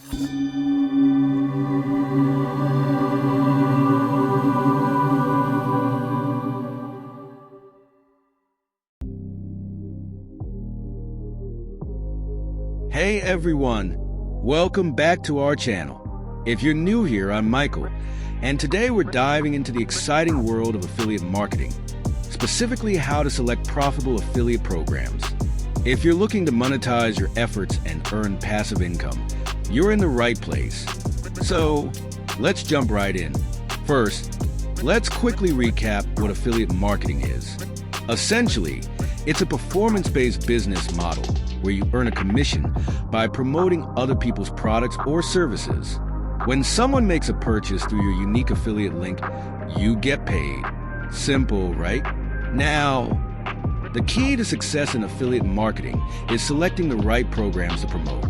Hey everyone, welcome back to our channel. If you're new here, I'm Michael, and today we're diving into the exciting world of affiliate marketing, specifically how to select profitable affiliate programs. If you're looking to monetize your efforts and earn passive income, you're in the right place. So let's jump right in. First, let's quickly recap what affiliate marketing is. Essentially, it's a performance-based business model where you earn a commission by promoting other people's products or services. When someone makes a purchase through your unique affiliate link, you get paid. Simple, right? Now, the key to success in affiliate marketing is selecting the right programs to promote.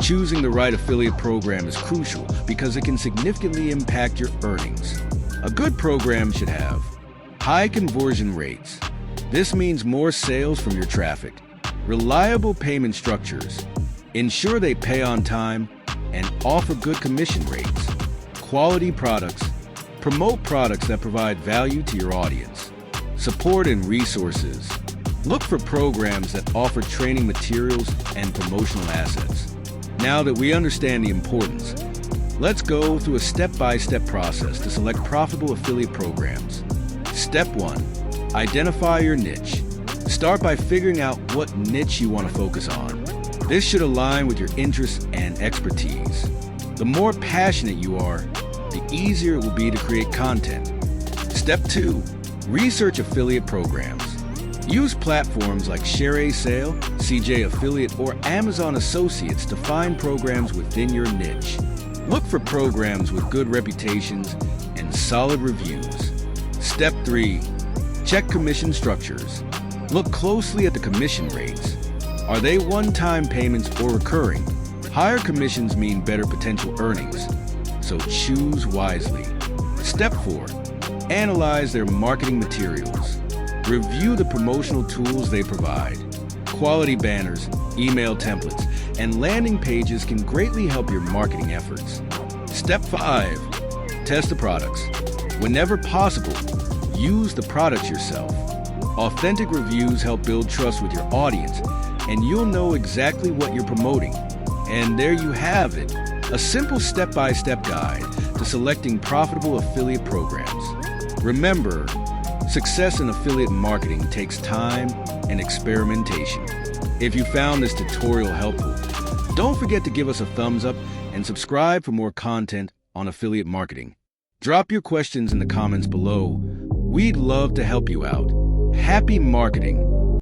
Choosing the right affiliate program is crucial because it can significantly impact your earnings. A good program should have high conversion rates. This means more sales from your traffic. Reliable payment structures. Ensure they pay on time and offer good commission rates. Quality products. Promote products that provide value to your audience. Support and resources. Look for programs that offer training materials and promotional assets. Now that we understand the importance, let's go through a step-by-step process to select profitable affiliate programs. Step 1. Identify your niche. Start by figuring out what niche you want to focus on. This should align with your interests and expertise. The more passionate you are, the easier it will be to create content. Step 2. Research affiliate programs. Use platforms like ShareASale, CJ Affiliate, or Amazon Associates to find programs within your niche. Look for programs with good reputations and solid reviews. Step 3. Check commission structures. Look closely at the commission rates. Are they one-time payments or recurring? Higher commissions mean better potential earnings, so choose wisely. Step 4. Analyze their marketing materials. Review the promotional tools they provide. Quality banners, email templates, and landing pages can greatly help your marketing efforts. Step 5. Test the products. Whenever possible, use the products yourself. Authentic reviews help build trust with your audience, and you'll know exactly what you're promoting. And there you have it, a simple step-by-step guide to selecting profitable affiliate programs. Remember, success in affiliate marketing takes time and experimentation. If you found this tutorial helpful, don't forget to give us a thumbs up and subscribe for more content on affiliate marketing. Drop your questions in the comments below. We'd love to help you out. Happy marketing!